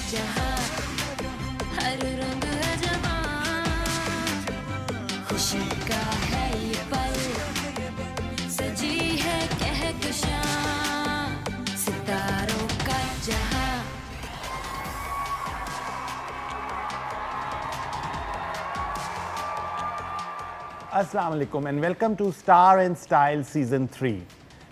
जहां, हर रंग है जवां, खुशी का है ये पल, सजी है कहकशां, सितारों का जहां। अस्सलाम वालेकुम and welcome to star and style season 3।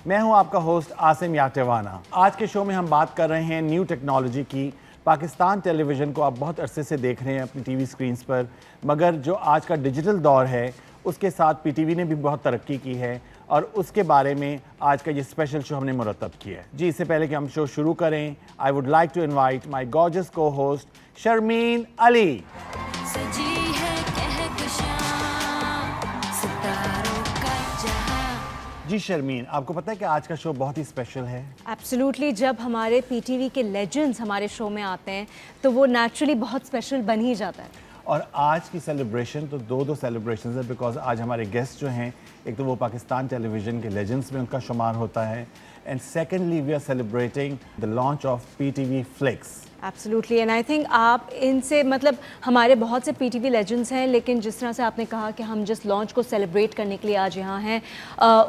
मैं हूं आपका होस्ट आसिम याटेवाना। आज के शो में हम बात कर रहे हैं न्यू टेक्नोलॉजी की। पाकिस्तान टेलीविज़न को आप बहुत अरसे से देख रहे हैं अपनी टीवी स्क्रीन्स पर, मगर जो आज का डिजिटल दौर है उसके साथ पीटीवी ने भी बहुत तरक्की की है और उसके बारे में आज का ये स्पेशल शो हमने मुरतब किया है। जी, इससे पहले कि हम शो शुरू करें, I would like to invite my gorgeous co host Sharmeen Ali. सजी है कहकशां, सितारों का जहां। जी शर्मीन, आपको पता है कि आज का शो बहुत ही स्पेशल है। एब्सोल्युटली, जब हमारे पीटीवी के लेजेंड्स हमारे शो में आते हैं तो वो नेचुरली बहुत स्पेशल बन ही जाता है। और आज की सेलिब्रेशन तो दो सेलिब्रेशन है, बिकॉज आज हमारे गेस्ट जो हैं, एक तो वो पाकिस्तान टेलीविज़न के लेजेंड्स में उनका शुमार होता है, and secondly we are celebrating the launch of PTV Flix. Absolutely, and I think आप इनसे मतलब हमारे बहुत से पीटीवी लेजेंड्स हैं, लेकिन जिस तरह से आपने कहा कि हम जिस लॉन्च को सेलिब्रेट करने के लिए आज यहाँ हैं,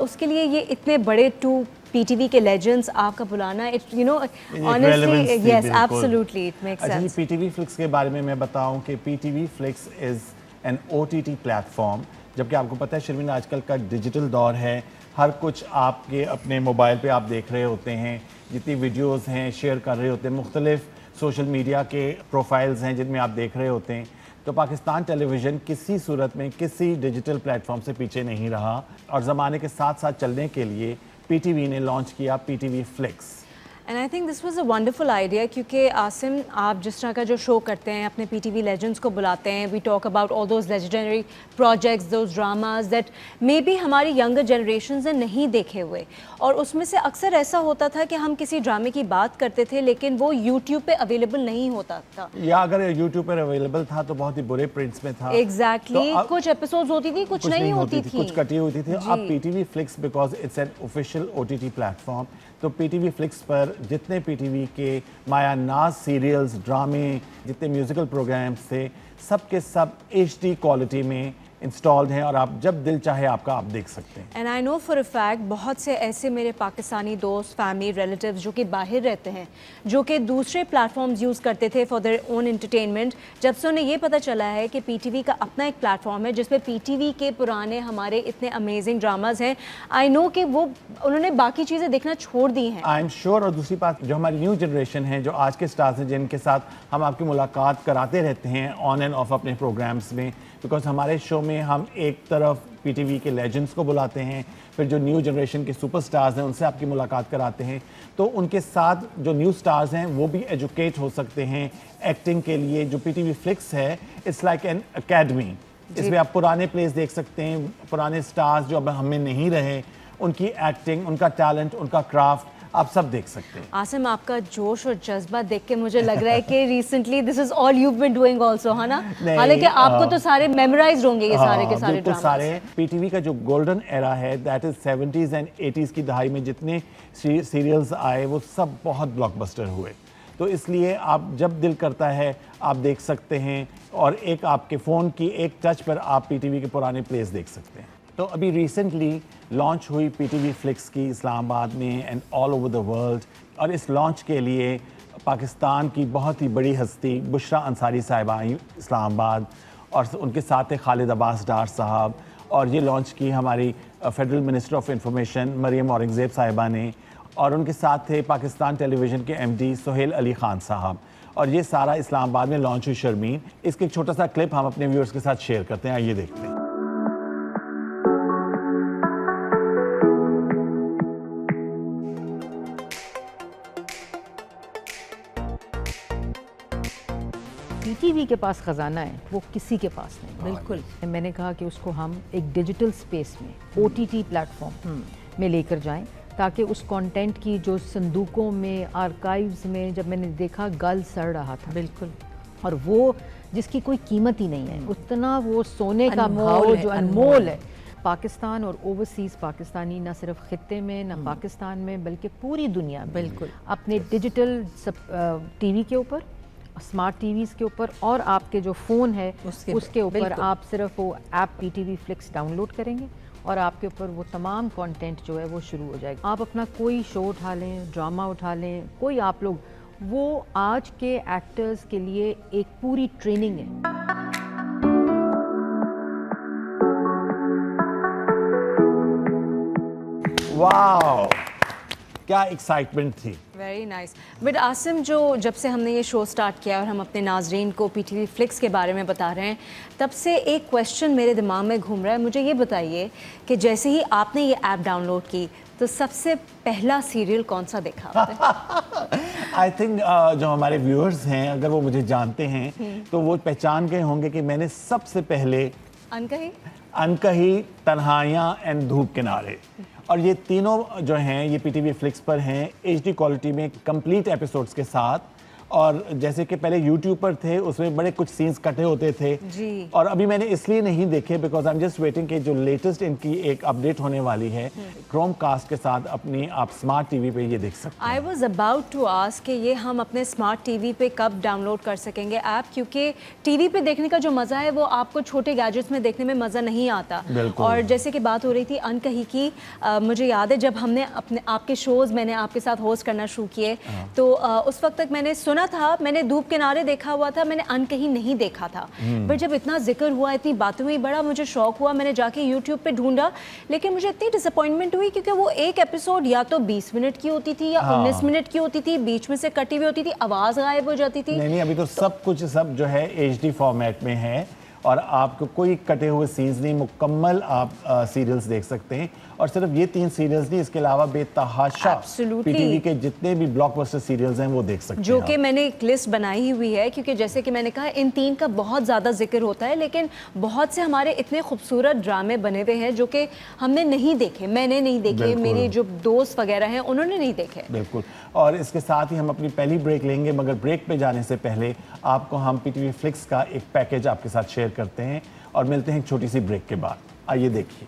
उसके लिए ये इतने बड़े टू पीटीवी के लेजेंड्स आपका बुलाना, it you know honestly yes absolutely it makes अच्छा जी, सेंस। पीटीवी फ्लिक्स के बारे में मैं बताऊं कि PTV flix is an OTT platform. जबकि आपको पता है शर्मीन, आजकल का डिजिटल दौर है, हर कुछ आपके अपने मोबाइल पे आप देख रहे होते हैं, जितनी वीडियोज़ हैं शेयर कर रहे होते हैं, मुख्तलिफ सोशल मीडिया के प्रोफाइल्स हैं जिनमें आप देख रहे होते हैं। तो पाकिस्तान टेलीविज़न किसी सूरत में किसी डिजिटल प्लेटफॉर्म से पीछे नहीं रहा और ज़माने के साथ साथ चलने के लिए पीटीवी ने लॉन्च किया PTV flix. And I think this was a wonderful idea, क्योंकि आसिम, आप जिस तरह का जो शो करते हैं, अपने पीटीवी लेजेंड्स को बुलाते हैं, we talk about all those legendary projects, those dramas that may be हमारी यंगर जनरेशन ने नहीं देखे हुए, और उसमें से अक्सर ऐसा होता था कि हम किसी ड्रामे की बात करते थे लेकिन वो यूट्यूब पे अवेलेबल नहीं होता था, या अगर यूट्यूब पर अवेलेबल था तो बहुत ही बुरे प्रिंट्स में था। एग्जैक्टली तो कुछ एपिसोड्स होती थी, कुछ नहीं होती थी, कुछ कटी होती थी। अब PTV flix, because it's an official OTT platform, तो पीटीवी फ्लिक्स पर जितने पीटीवी के माया नाज सीरियल्स, ड्रामे, जितने म्यूजिकल प्रोग्राम्स थे, सब के सब एचडी क्वालिटी में इंस्टॉल्ड हैं और आप जब दिल चाहे आपका आप देख सकते हैं। And I know for a fact बहुत से ऐसे मेरे पाकिस्तानी दोस्त, फैमिली, रिलेटिव्स जो कि बाहर रहते हैं, जो कि दूसरे प्लेटफॉर्म्स यूज़ करते थे फॉर देयर ओन एंटरटेनमेंट, जब से उन्हें ये पता चला है कि पीटीवी का अपना एक प्लेटफॉर्म है जिसमें पीटीवी के पुराने हमारे इतने अमेजिंग ड्रामाज हैं, आई नो कि वो उन्होंने बाकी चीज़ें देखना छोड़ दी हैं। I am sure. और दूसरी बात, जो हमारी न्यू जनरेशन है, जो आज के स्टार्स हैं, जिनके साथ हम आपकी मुलाकात कराते रहते हैं ऑन एंड ऑफ अपने प्रोग्राम्स में, बिकॉज हमारे शो में हम एक तरफ पीटीवी के लेजेंड्स को बुलाते हैं, फिर जो न्यू जनरेशन के सुपरस्टार्स हैं उनसे आपकी मुलाकात कराते हैं, तो उनके साथ जो न्यू स्टार्स हैं वो भी एजुकेट हो सकते हैं एक्टिंग के लिए। जो पीटीवी फ्लिक्स है, इट्स लाइक एन एकेडमी। इसमें आप पुराने प्लेस देख सकते हैं, पुराने स्टार्स जो अब हमें नहीं रहे, उनकी एक्टिंग, उनका टैलेंट, उनका क्राफ्ट आप सब देख सकते हैं। आसिम, आपका जोश और जज्बा देख के मुझे लग रहा है कि recently this is all you been doing also, है ना? हालांकि आपको तो सारे मेमोराइज्ड होंगे ये सारे के सारे बिल्कुल ड्रामास। सारे। पीटीवी का जो गोल्डन एरा है, that is 70s and 80s की दहाई में जितने सीरियल्स आए वो सब बहुत ब्लॉकबस्टर हुए, तो इसलिए आप जब दिल करता है आप देख सकते हैं, और एक आपके फ़ोन की एक टच पर आप पीटीवी के पुराने प्लेस देख सकते हैं। तो अभी रिसेंटली लॉन्च हुई पीटीवी फ्लिक्स की इस्लामाबाद में and all over the world, और इस लॉन्च के लिए पाकिस्तान की बहुत ही बड़ी हस्ती बुशरा अंसारी साहिबा आई इस्लामाबाद, और उनके साथ थे खालिद अब्बास डार साहब, और ये लॉन्च की हमारी federal minister of information Maryam Aurangzeb Sahiba ने, और उनके साथ थे पाकिस्तान टेलीविज़न के एमडी सुहेल अली ख़ान साहब, और ये सारा इस्लामाबाद में लॉन्च हुई शर्मीन। इसके एक छोटा सा क्लिप हम अपने व्यूअर्स के साथ शेयर करते हैं, आइए देखते हैं। पीटीवी के पास ख़जाना है, वो किसी के पास नहीं। बिल्कुल। मैंने कहा कि उसको हम एक डिजिटल स्पेस में ओटीटी प्लेटफॉर्म में लेकर जाएं, ताकि उस कंटेंट की जो संदूकों में, आर्काइव्स में, जब मैंने देखा गल सड़ रहा था। बिल्कुल। और वो जिसकी कोई कीमत ही नहीं है, उतना वो सोने का अनमोल भाव है, जो अनमोल है। पाकिस्तान और ओवरसीज़ पाकिस्तानी, ना सिर्फ खित्ते में, ना पाकिस्तान में, बल्कि पूरी दुनिया में बिल्कुल अपने डिजिटल टीवी के ऊपर, स्मार्ट टीवीज़ के ऊपर और आपके जो फ़ोन है उसके ऊपर बिल्कुल। आप सिर्फ वो ऐप PTV Flix डाउनलोड करेंगे और आपके ऊपर वो तमाम कंटेंट जो है वो शुरू हो जाएगा। आप अपना कोई शो उठा लें, ड्रामा उठा लें, कोई आप लोग, वो आज के एक्टर्स के लिए एक पूरी ट्रेनिंग है। वाओ, क्या एक्साइटमेंट थी। Very nice. बट आसिम, जो जब से हमने ये शो स्टार्ट किया और हम अपने नाजरीन को PTV Flix के बारे में बता रहे हैं, तब से एक क्वेश्चन मेरे दिमाग में घूम रहा है। मुझे ये बताइए कि जैसे ही आपने ये ऐप डाउनलोड की तो सबसे पहला सीरियल कौन सा देखा आपने? आई थिंक जो हमारे व्यूअर्स हैं, अगर वो मुझे जानते हैं तो वो पहचान गए होंगे कि मैंने सबसे पहले अनकही, अनकही, तन्हाइयाँ एंड धूप किनारे, और ये तीनों जो हैं ये PTV Flix पर हैं HD क्वालिटी में कंप्लीट एपिसोड्स के साथ। और जैसे कि पहले YouTube पर थे, उसमें बड़े कुछ सीन्स कटे होते थे जी। और अभी मैंने इसलिए नहीं देखे because I am just waiting कि जो लेटेस्ट इनकी एक अपडेट होने वाली है क्रोमकास्ट के साथ, अपनी आप स्मार्ट टीवी पे ये देख सकते हैं। I was about to ask कि ये हम अपने स्मार्ट टीवी पे कब डाउनलोड कर सकेंगे ऐप, क्योंकि टीवी पे देखने का जो मज़ा है वो आपको छोटे गैजेट्स में देखने में मज़ा नहीं आता। बिल्कुल। और जैसे कि बात हो रही थी अनकही की, मुझे याद है जब हमने अपने आपके शोज़ मैंने आपके साथ होस्ट करना शुरू किए तो उस वक्त तक मैंने सुना था, मैंने धूप किनारे देखा हुआ था, मैंने अनकही नहीं देखा था। पर जब इतना जिक्र हुआ, इतनी बातें हुई, बड़ा मुझे शौक हुआ, मैंने जाके YouTube पे ढूंढा, लेकिन मुझे इतनी डिसअपॉइंटमेंट हुई क्योंकि वो एक एपिसोड या तो 20 मिनट की होती थी या 19 मिनट की होती थी, बीच में से कटी हुई होती थी, आवाज़ गायब हो जाती थी। नहीं, अभी तो सब कुछ सब जो है HD फॉर्मेट में है और आपको कोई कटे हुए सीन्स नहीं, मुकम्मल आप सीरियल्स देख सकते हैं। और सिर्फ ये 3 सीरियल्स नहीं, इसके अलावा बेतहाशा Absolutely. PTV के जितने भी ब्लॉकबस्टर सीरियल्स हैं वो देख सकते हैं जो कि आप। मैंने एक लिस्ट बनाई हुई है, क्योंकि जैसे कि मैंने कहा इन 3 का बहुत ज़्यादा जिक्र होता है, लेकिन बहुत से हमारे इतने खूबसूरत ड्रामे बने हुए हैं जो कि हमने नहीं देखे, मैंने नहीं देखे, बिल्कुल। मेरे जो दोस्त वगैरह हैं उन्होंने नहीं देखे। बिल्कुल। और इसके साथ ही हम अपनी पहली ब्रेक लेंगे, मगर ब्रेक पे जाने से पहले आपको हम PTV Flix का एक पैकेज आपके साथ शेयर करते हैं और मिलते हैं एक छोटी सी ब्रेक के बाद। आइए देखिए।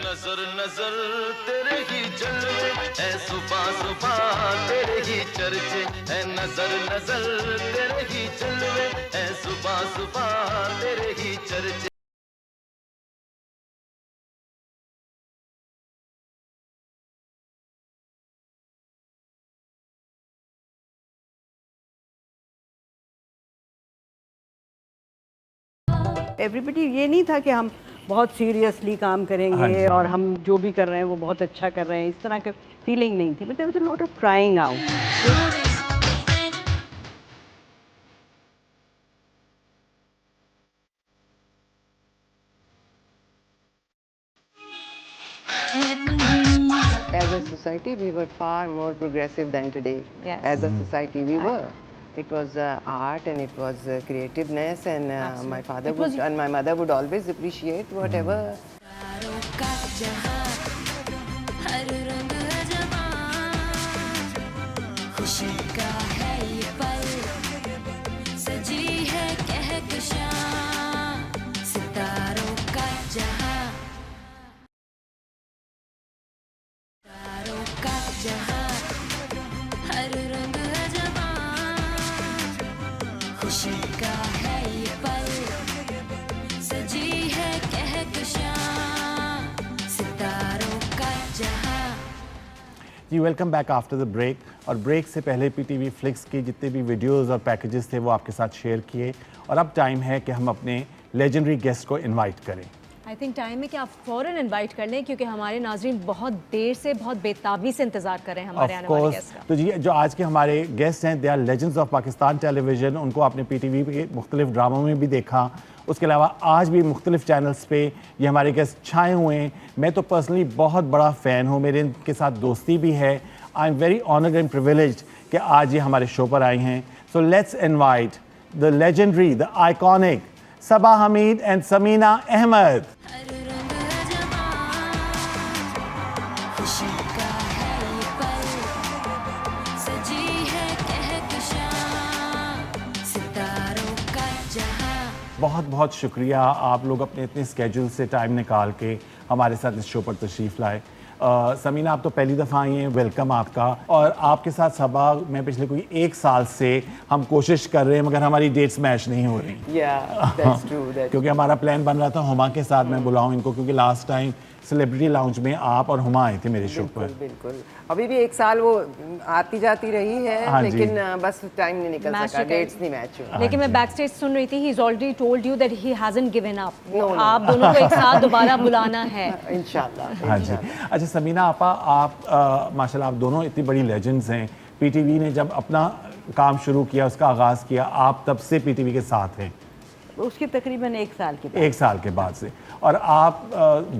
नजर नजर तेरे ही जलवे ऐ सुबह सुबह तेरे ही चर्चे ऐ नजर नजर तेरे ही जलवे ऐ सुबह सुबह तेरे ही चर्चे। एवरीबडी ये नहीं था कि हम बहुत सीरियसली काम करेंगे और हम जो भी कर रहे हैं वो बहुत अच्छा कर रहे हैं, इस तरह की फीलिंग नहीं थी। But there was a lot of trying out. As a society, we were far more progressive than today. Yes. As a society, we were. It was art and it was creativeness, and my father would and my mother would always appreciate whatever. तारों का जहां, हर रंग है जवां, खुशी का है ये पल, सजी है कहकशां, सितारों का जहां, तारों का जहां, हर रंग है जवां, खुशी का है ये पल, सजी है कहकशां, सितारों का जहां। जी, welcome back after the break. और ब्रेक से पहले PTV Flix के जितने भी वीडियोस और पैकेजेस थे वो आपके साथ शेयर किए, और अब टाइम है कि हम अपने लेजेंडरी गेस्ट को इनवाइट करें। आई थिंक टाइम है कि आप फ़ौरन इनवाइट कर लें, क्योंकि हमारे नाज़रीन बहुत देर से, बहुत बेताबी से इंतज़ार कर रहे हैं हमारे Of आने वाले course. गेस्ट का। तो जी जो आज के हमारे गेस्ट हैं, they are legends of Pakistan television. उनको आपने PTV के मुख्तलिफ ड्रामों में भी देखा, उसके अलावा आज भी मुख्तलिफ चैनल्स पे ये हमारे गेस्ट छाए हुए हैं। मैं तो पर्सनली बहुत बड़ा फ़ैन हूँ, मेरे इनके साथ दोस्ती भी है। I am very honoured and privileged कि आज ये हमारे शो पर आई हैं। So let's invite the legendary, the iconic Saba Hamid and Samina Ahmed. हर रंग है जवां, खुशी का है ये पल, सजी है कहकशां, सितारों का जहां। बहुत बहुत शुक्रिया, आप लोग अपने इतने स्केड्यूल से टाइम निकाल के हमारे साथ इस शो पर तशरीफ़ लाए। समीना, आप तो पहली दफ़ा आई हैं, वेलकम आपका। और आपके साथ सबा, मैं पिछले कोई 1 साल से हम कोशिश कर रहे हैं, मगर हमारी डेट्स मैच नहीं हो रही। that's true. क्योंकि हमारा प्लान बन रहा था हुमा के साथ मैं बुलाऊं इनको, क्योंकि लास्ट टाइम सेलिब्रिटी लाउंज में आप और हुमा आए थे मेरे शो पर। बिल्कुल। अभी भी 1 साल वो आती जाती रही है, हाँ जी। लेकिन बस टाइम नहीं निकल Match सका, तो कर- डेट्स नहीं मैच हुई। लेकिन मैं बैक स्टेज सुन रही थी, he is already told you that he hasn't given up. No, no. आप दोनों को एक साथ दोबारा बुलाना है। इंशाल्लाह। हाँ जी। अच्छा समीना आपा, आप माशाल्लाह आप दोनों इतनी बड़ी लेजेंड्स हैं। PTV ने जब अपना काम शुरू किया, उसका आगाज़ किया, आप तब से PTV के साथ हैं, उसके तकरीबन 1 साल के बाद। 1 साल के बाद से। और आप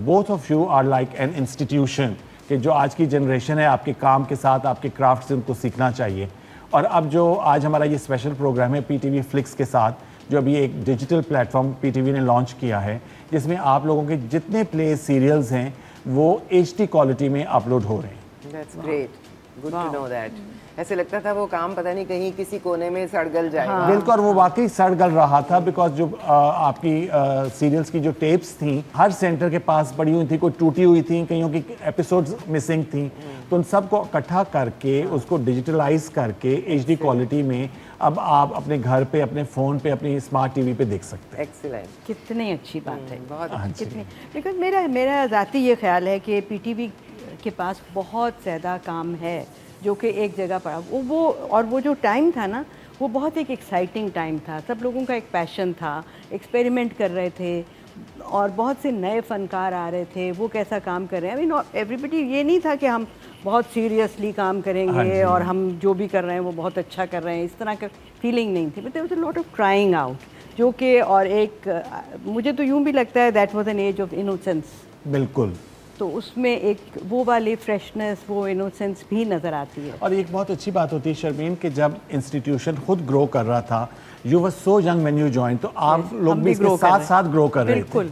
both of you are like an institution, कि जो आज की जनरेशन है आपके काम के साथ, आपके क्राफ्ट से उनको सीखना चाहिए। और अब जो आज हमारा ये स्पेशल प्रोग्राम है PTV फ्लिक्स के साथ, जो अभी एक डिजिटल प्लेटफॉर्म PTV ने लॉन्च किया है, जिसमें आप लोगों के जितने प्ले सीरियल्स हैं वो HD क्वालिटी में अपलोड हो रहे हैं। That's great. Good to know that. ऐसे लगता था वो काम पता नहीं कहीं किसी कोने में सड़गल जाएगा। बिल्कुल, और वो वाकई सड़ गल रहा था, बिकॉज जो आपकी सीरियल्स की जो टेप्स थी हर सेंटर के पास पड़ी हुई थी, कोई टूटी हुई थी, कईयों की एपिसोड्स मिसिंग थी, तो उन सबको इकट्ठा करके उसको डिजिटलाइज करके HD क्वालिटी में अब आप अपने घर पे, अपने फ़ोन पे, अपनी स्मार्ट TV पे देख सकते हैं। Excellent. कितनी अच्छी बात है। बहुत हाँ जी। कितनी, बिकॉज मेरा ज़ाती ये ख्याल है कि PTV के पास बहुत ज़्यादा काम है जो कि एक जगह पड़ा वो जो टाइम था ना, वो बहुत एक एक्साइटिंग टाइम था। सब लोगों का एक पैशन था, एक्सपेरिमेंट कर रहे थे और बहुत से नए फनकार आ रहे थे, वो कैसा काम कर रहे हैं। आई मीन एवरीबडी, ये नहीं था कि हम बहुत सीरियसली काम हाँ करेंगे जी। और हम जो भी कर रहे हैं वो बहुत अच्छा कर रहे हैं, इस तरह का फीलिंग नहीं थी। But there was a lot of crying out, जो कि और एक मुझे तो यूँ भी लगता है that was an age of innocence. बिल्कुल। तो उसमें एक वो वाली फ्रेशनेस, वो इनोसेंस भी नज़र आती है। और एक बहुत अच्छी बात होती है शर्मीन, कि जब इंस्टीट्यूशन खुद ग्रो कर रहा था, you were so young when you join, तो आप लोग हम भी भी इसके grow कर साथ रहे हैं। साथ ग्रो कर रहे थे। बिल्कुल,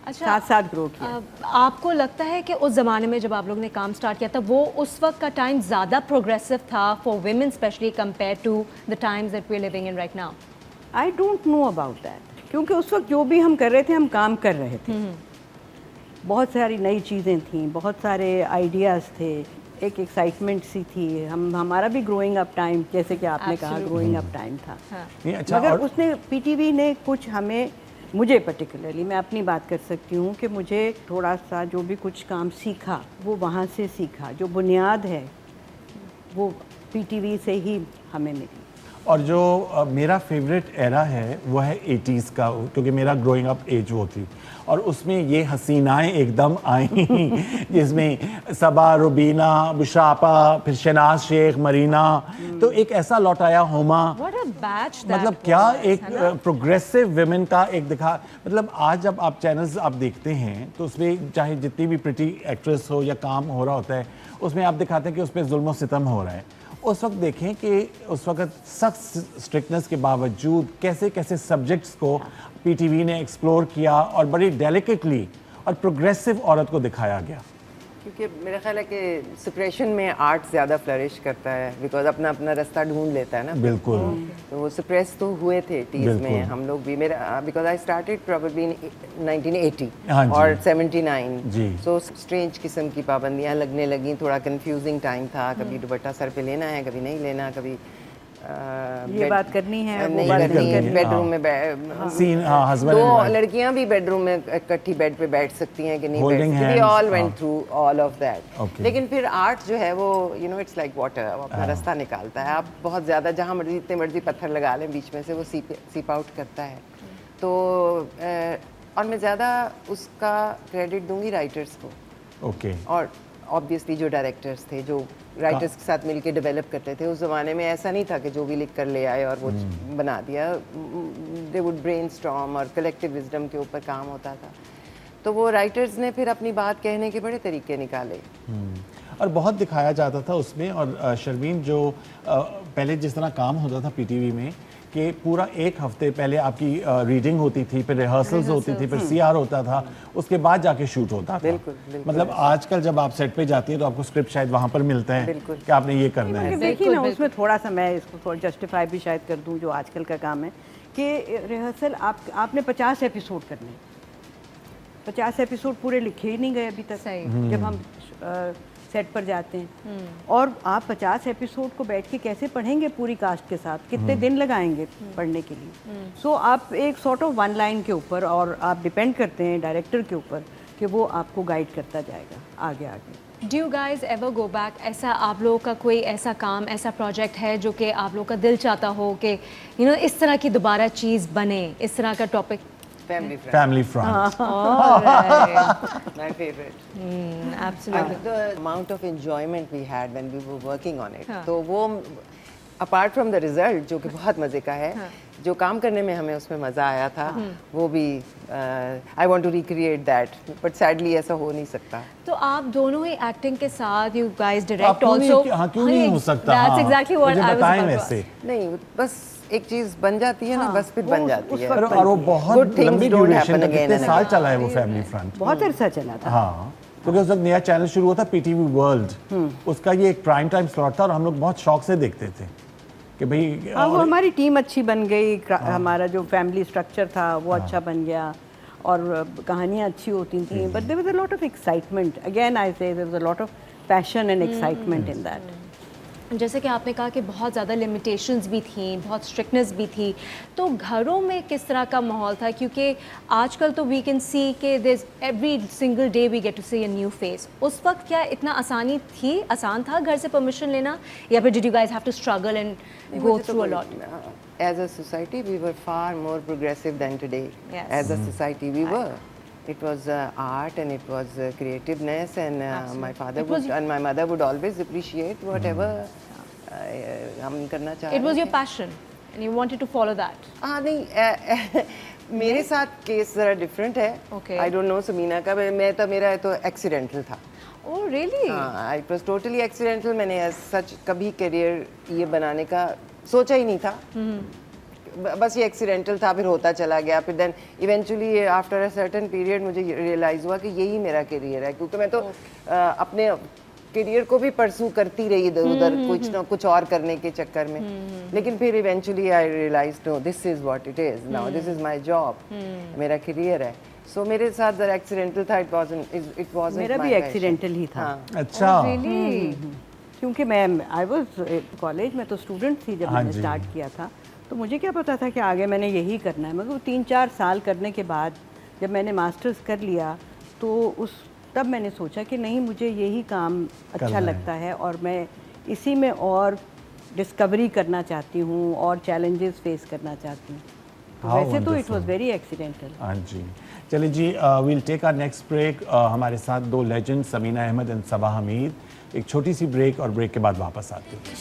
अच्छा, साथ साथ ग्रो किया। आपको लगता है कि उस ज़माने में जब आप लोग ने काम स्टार्ट किया था, वो उस वक्त का टाइम ज़्यादा प्रोग्रेसिव था for women specially compare to the times that we are living in right now? I don't know about that, क्योंकि उस वक्त जो भी हम कर रहे थे, हम काम कर रहे थे। बहुत सारी नई चीज़ें थी, बहुत सारे आइडियाज़ थे, एक एक्साइटमेंट सी थी। हमारा भी ग्रोइंग अप टाइम, जैसे कि आपने कहा, Absolutely. ग्रोइंग अप टाइम था। नहीं, अच्छा, मगर और उसने PTV ने कुछ हमें, मुझे पर्टिकुलरली, मैं अपनी बात कर सकती हूँ कि मुझे थोड़ा सा जो भी कुछ काम सीखा वो वहाँ से सीखा। जो बुनियाद है वो PTV से ही हमें मिली। और जो मेरा फेवरेट एरा है वो है 80s का, क्योंकि मेरा ग्रोइंग अप एज वो थी, और उसमें ये हसीनाएं एकदम आई जिसमें सबा, रुबीना, बुशापा, फिर शहनाज शेख, मरीना, तो एक ऐसा लौटाया Huma. What a batch that मतलब क्या was, एक है ना? प्रोग्रेसिव वुमेन का एक दिखा, मतलब आज जब आप चैनल्स आप देखते हैं तो उसमें चाहे जितनी भी प्रिटी एक्ट्रेस हो या काम हो रहा होता है, उसमें आप दिखाते हैं कि उस पर जुल्म सितम हो रहा है। उस वक्त देखें कि उस वक्त सख्त स्ट्रिक्टनेस के बावजूद कैसे कैसे सब्जेक्ट्स को PTV ने एक्सप्लोर किया और बड़ी डेलिकेटली और प्रोग्रेसिव औरत को दिखाया गया। क्योंकि मेरा ख्याल है कि सप्रेशन में आर्ट ज़्यादा फ्लरिश करता है, बिकॉज अपना अपना रास्ता ढूंढ लेता है ना। बिल्कुल। तो वो सप्रेस तो हुए थे 80s में, बिल्कुल। हम लोग भी। मेरा बिकॉज आई स्टार्टेड प्रॉबेबली इन 1980 हाँ जी। और 79। जी। सो स्ट्रेंज किस्म की पाबंदियाँ लगने लगी, थोड़ा कंफ्यूजिंग टाइम था। कभी दुपट्टा सर पे लेना है, कभी नहीं लेना, कभी ये बात करनी है, वो नहीं बात करनी नहीं है। करनी। बेडरूम में सीन, हाँ, husband and दो wife। लड़कियां भी बेडरूम में इकट्ठी बेड पे बैठ सकती हैं कि नहीं बैठ Holding सकती। वी hands, ऑल वेंट हाँ। Through all of that. Okay। लेकिन फिर आर्ट जो है वो इट्स लाइक वाटर, वो अपना रास्ता निकालता है। आप बहुत ज़्यादा जहाँ मर्जी, इतने मर्जी पत्थर लगा लें बीच में से, वो सीप आउट करता है। तो और मैं ज़्यादा उसका क्रेडिट दूंगी राइटर्स को, ओके और ऑब्वियसली जो डायरेक्टर्स थे जो राइटर्स के साथ मिलके डेवलप करते थे। उस ज़माने में ऐसा नहीं था कि जो भी लिख कर ले आए और वो बना दिया। दे वुड ब्रेनस्टॉर्म और कलेक्टिव विजडम के ऊपर काम होता था। तो वो राइटर्स ने फिर अपनी बात कहने के बड़े तरीके निकाले। और बहुत दिखाया जाता था उसमें। और शर्मीन, जो पहले जिस तरह काम होता था पीटीवी में कि पूरा एक हफ्ते पहले आपकी रीडिंग होती थी, फिर रिहर्सल्स होती थी, फिर सीआर होता था, उसके बाद जाके शूट होता था। बिल्कुल, बिल्कुल। मतलब आजकल जब आप सेट पे जाती है तो आपको स्क्रिप्ट शायद वहाँ पर मिलता है बिल्कुल। कि आपने ये करना है। देखिए ना, उसमें थोड़ा सा मैं इसको थोड़ा जस्टिफाई भी शायद कर दूं, जो आजकल का काम है कि रिहर्सल आपने 50 एपिसोड करने, 50 एपिसोड पूरे लिखे ही नहीं गए अभी तक। सही। जब हम सेट पर जाते हैं और आप 50 एपिसोड को बैठ के कैसे पढ़ेंगे पूरी कास्ट के साथ, कितने दिन लगाएंगे पढ़ने के लिए। सो आप एक सॉर्ट ऑफ वन लाइन के ऊपर, और आप डिपेंड करते हैं डायरेक्टर के ऊपर कि वो आपको गाइड करता जाएगा आगे आगे। Do you guys ever go back? ऐसा आप लोगों का कोई ऐसा काम, ऐसा प्रोजेक्ट है जो कि आप लोगों का दिल चाहता हो कि इस तरह की दोबारा चीज़ बने, इस तरह का topic? Family front, My favorite. Absolutely. And the amount of enjoyment we had when we were working on it. तो वो apart from the result जो कि बहुत मज़े का है, जो काम करने में हमें उसमें मज़ा आया था, वो भी I want to recreate that, but sadly ऐसा हो नहीं सकता। तो आप दोनों ही एक्टिंग के साथ, you guys आप direct क्यों also. नहीं, हाँ, क्यों नहीं हो सकता? That's हाँ, exactly what मुझे I was बताएं about to वैसे। ask. नहीं, बस एक चीज़ बन जाती है ना, बस फिर बन जाती है। और वो बहुत Good things लंबी don't ड्यूरेशन happen तक, again कितने and साल again. चला है वो फैमिली फ्रंट। बहुत अरसा चला था। हाँ, क्योंकि उस वक्त नया चैनल शुरू हुआ था पीटीवी वर्ल्ड, उसका ये एक प्राइम टाइम स्लॉट था और हम लोग बहुत शौक से देखते थे कि भाई। हाँ, वो हमारी टीम अच्छी बन गई, हमारा जो फैमिली स्ट्रक्चर था वो अच्छा बन गया और कहानियाँ अच्छी होती थी। But there was a lot of excitement, again I say there was a lot of passion and excitement in that. जैसे कि आपने कहा कि बहुत ज़्यादा लिमिटेशंस भी थी, बहुत स्ट्रिक्टनेस भी थी, तो घरों में किस तरह का माहौल था? क्योंकि आजकल तो वी कैन सी कि this every single day we get to see a new face. उस वक्त क्या इतना आसान था घर से परमिशन लेना, या फिर did you guys have to struggle and go through a lot? As a society, we were far more progressive than today. Yes. As a society, we were. It was art and it was creativeness, and my father and my mother would always appreciate whatever हम करना चाह रहे It was your थे। passion and you wanted to follow that. हाँ नहीं, मेरे साथ case ज़रा डिफरेंट है। Okay. I don't know Samina का, मेरा तो एक्सीडेंटल था। Oh really? हाँ, it was totally accidental। मैंने सच कभी करियर ये बनाने का सोचा ही नहीं था। बस ये एक्सीडेंटल था, फिर होता चला गया। फिर then eventually after a certain period मुझे रियलाइज़ हुआ कि यही मेरा करियर है, क्योंकि मैं तो अपने करियर को भी परसू करती रही इधर उधर कुछ ना कुछ और करने के चक्कर में। लेकिन फिर eventually I realise no this is what it is now, this is my job, मेरा करियर है। सो मेरे साथ जरा एक्सीडेंटल था, इट वाजंट मेरा भी एक्सीडेंटल ही था। अच्छा, क्योंकि मैं आई वाज कॉलेज में तो स्टूडेंट थी जब मैंने स्टार्ट किया था, तो मुझे क्या पता था कि आगे मैंने यही करना है। मगर 3-4 साल करने के बाद जब मैंने मास्टर्स कर लिया तो तब मैंने सोचा कि नहीं, मुझे यही काम अच्छा लगता है और मैं इसी में और डिस्कवरी करना चाहती हूँ और चैलेंजेस फेस करना चाहती हूँ। तो वैसे तो इट वाज वेरी एक्सीडेंटल। हाँ जी, चलिए जी, we'll take our next break. हमारे साथ 2 लेजेंड समीना अहमद एंड सबा हमीद। एक छोटी सी ब्रेक और ब्रेक के बाद वापस आते हैं।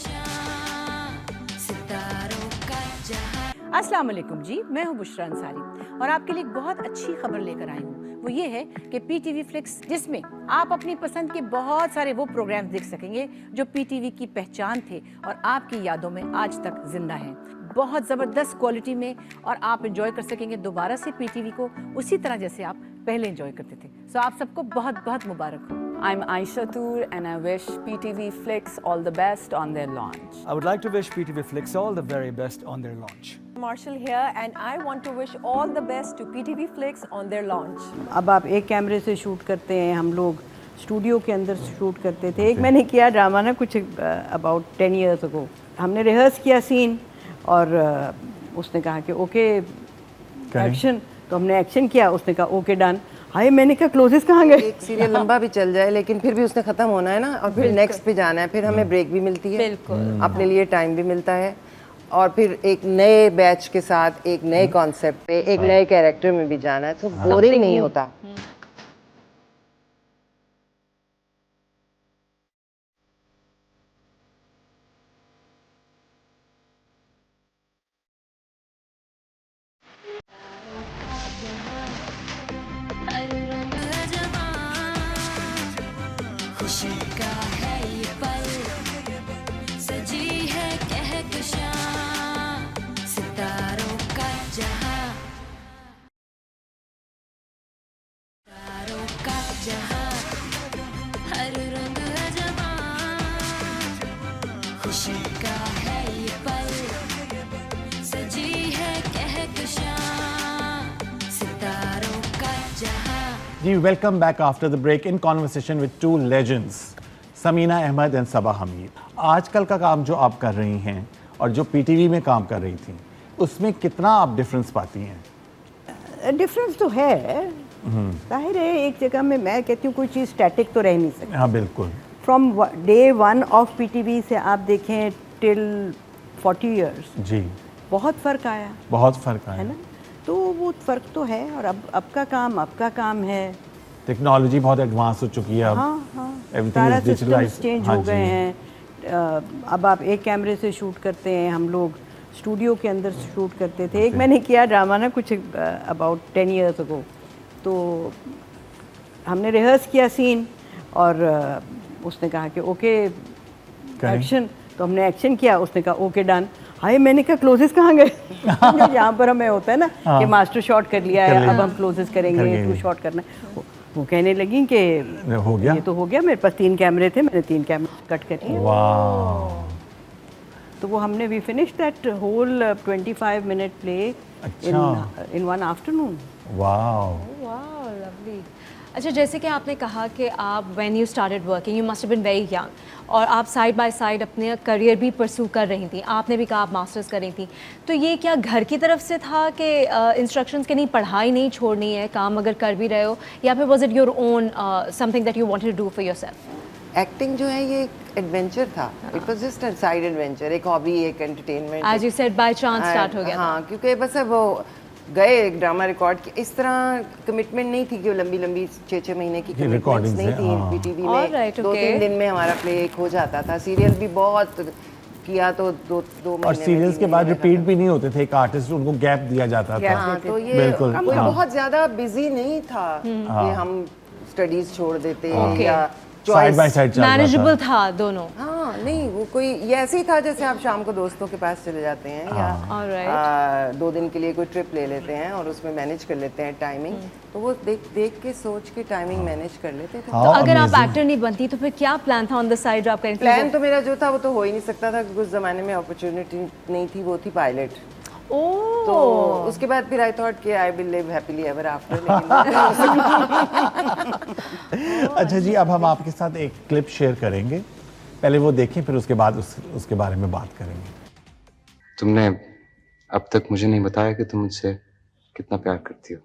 सितारों का जहां अस्सलाम वालेकुम जी, मैं हूं बुशरा अंसारी और आपके लिए एक बहुत अच्छी खबर लेकर आई हूं। वो ये है कि पीटीवी फ्लिक्स, जिसमें आप अपनी पसंद के बहुत सारे वो प्रोग्राम्स देख सकेंगे जो पीटीवी की पहचान थे और आपकी यादों में आज तक जिंदा हैं, बहुत ज़बरदस्त क्वालिटी में, और आप एंजॉय कर सकेंगे दोबारा से पीटीवी को उसी तरह जैसे आप पहले एंजॉय करते थे। सो आप सबको बहुत बहुत मुबारक हो। I'm Aisha Toor and I wish PTV Flix all the best on their launch. I would like to wish PTV Flix all the very best on their launch. Marshall here and I want to wish all the best to PTV Flix on their launch. अब आप एक कैमरे से shoot करते हैं, हम लोग studio के अंदर शूट करते थे। एक मैंने किया ड्रामा ना कुछ अबाउट 10 years ago, हमने रिहर्स किया सीन और उसने कहा कि ओके एक्शन, तो हमने एक्शन किया, उसने कहा ओके डन। हाय, मैंने कहा क्लोजेस कहाँ गए? एक सीरियल लंबा भी चल जाए लेकिन फिर भी उसने ख़त्म होना है ना, और फिर नेक्स्ट पे जाना है, फिर हमें ब्रेक भी मिलती है, बिल्कुल। अपने लिए टाइम भी मिलता है। और फिर एक नए बैच के साथ एक नए कॉन्सेप्ट पे एक नए कैरेक्टर में भी जाना है, तो बोरिंग नहीं होता। हर रंग जवां, खुशी का है ये पल, सजी है कहकशां, सितारों का जहां, सितारों का जहां, हर रंग जवां, खुशी का है ये पल, सजी है कहकशां, सितारों का जहां। जी, welcome back after the break in conversation with two legends, Samina Ahmed and Saba Hamid. आजकल का काम जो आप कर रही हैं और जो पीटीवी में काम कर रही थी, उसमें कितना आप डिफरेंस पाती हैं? डिफरेंस तो है, जाहिर है। एक जगह में मैं कहती हूँ कोई चीज़ स्टैटिक तो रह नहीं सकती। हाँ बिल्कुल। फ्रॉम डे 1 ऑफ पीटीवी से आप देखें टिल 40 इयर्स, जी, बहुत फ़र्क आया बहुत फ़र्क आया है ना। तो वो फ़र्क तो है, और अब का काम है। टेक्नोलॉजी बहुत एडवांस हो चुकी है अब। हाँ हाँ, Everything सारा is सिस्टम digitalized। चेंज हाँ हो जी। गए हैं। अब आप एक कैमरे से शूट करते हैं, हम लोग स्टूडियो के अंदर शूट करते थे। एक मैंने किया ड्रामा ना कुछ अबाउट 10 years ago, तो हमने रिहर्स किया सीन, और उसने कहा कि ओके एक्शन, तो हमने एक्शन किया, उसने कहा ओके डन। हाय, मैंने कहा क्लोजेस कहाँ गए? यहाँ पर हमें होता है ना कि मास्टर शॉट कर लिया है, अब हम क्लोजेस करेंगे, टू शॉट करना है। वो कहने लगी कि हो गया, ये तो हो गया, मेरे पास 3 कैमरे थे, मैंने 3 कैमरे कट कर लिए। वाह। तो वो हमने we finish that whole 25-minute play in one afternoon. वाह, वाह, लवली। अच्छा, जैसे कि आपने कहा कि आप when you started working you must have been very young, और आप साइड बाय साइड अपने करियर भी परस्यू कर रही थी। आपने भी कहा आप मास्टर्स कर रही थी, तो ये क्या घर की तरफ से था कि इंस्ट्रक्शंस के नहीं, पढ़ाई नहीं छोड़नी है, काम अगर कर भी रहे हो, या फिर was it your own something that you wanted to do for yourself? Acting जो है ये एक एडवेंचर था, it was just a side adventure, एक हॉबी, एक entertainment. As you said by chance start हो गया। हाँ, क्योंकि बस अब वो गए एक ड्रामा रिकॉर्ड की, इस तरह कमिटमेंट नहीं थी कि वो लंबी लंबी 6-6 महीने की कमिटमेंट्स नहीं थी। पीटीवी में 2-3 दिन में हमारा प्ले एक हो जाता था। सीरियल भी बहुत किया तो 2 महीने। और सीरियल्स के बाद रिपीट भी नहीं होते थे, एक आर्टिस्ट उनको गैप दिया जाता था। हाँ, तो ये बिल्कुल, कोई हाँ। बहुत ज्यादा बिजी नहीं था कि हम स्टडीज छोड़ देते या साइड बाय साइड चल रहा था। मैनेजेबल था दोनों। हाँ, नहीं वो कोई ये ऐसे ही था जैसे आप शाम को दोस्तों के पास चले जाते हैं या 2 दिन के लिए कोई ट्रिप ले लेते हैं और उसमें मैनेज कर लेते हैं टाइमिंग। तो वो देख के सोच के टाइमिंग मैनेज कर लेते थे। तो अगर आप एक्टर नहीं बनती तो फिर क्या प्लान था ऑन द साइड जो आप करें? प्लान तो मेरा जो था वो तो हो ही नहीं सकता था, क्योंकि उस जमाने में अपॉर्चुनिटी नहीं थी, वो थी पायलट। तो उसके बाद फिर आई थॉट कि I will live happily ever after. अच्छा जी, अब हम आपके साथ एक क्लिप शेयर करेंगे, पहले वो देखें, फिर उसके बाद उसके बारे में बात करेंगे। तुमने अब तक मुझे नहीं बताया कि तुम मुझसे कितना प्यार करती हो।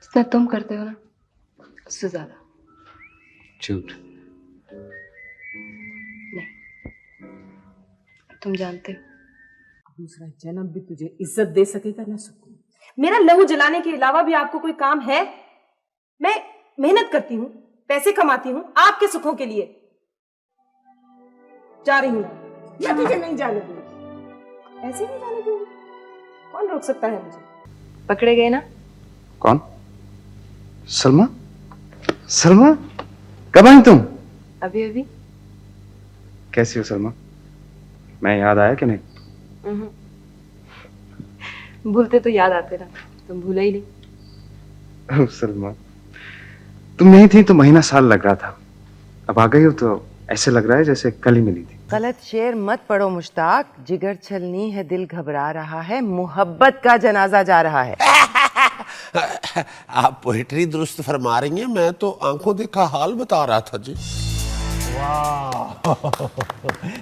जितना तुम करते हो ना, उससे ज्यादा। झूठ। तुम जानते हो, दूसरा जन्म भी तुझे इज्जत दे सकेगा ना सुकून। मेरा लहू जलाने के अलावा भी आपको कोई काम है? मैं मेहनत करती हूँ, पैसे कमाती हूँ आपके सुखों के लिए। जा रही हूँ मैं, तुझे नहीं जाने दूंगी, ऐसे नहीं जाने दूंगी। कौन रोक सकता है मुझे? पकड़े गए ना? कौन? सलमा? सलमा, कब आई तुम? अभी अभी। कैसी हो सलमा? मैं याद आया कि नहीं? भूलते तो याद आते ना, तुम भूला ही नहीं। सलमा, तुम नहीं थी तो महीना साल लग रहा था, अब आ गई हो तो ऐसे लग रहा है जैसे कल ही मिली थी। गलत शेर मत पढ़ो मुश्ताक, जिगर छलनी है, दिल घबरा रहा है, मोहब्बत का जनाजा जा रहा है। आप पोएट्री दुरुस्त फरमा रही हैं, मैं तो आंखों देखा हाल बता रहा था जी। वाह,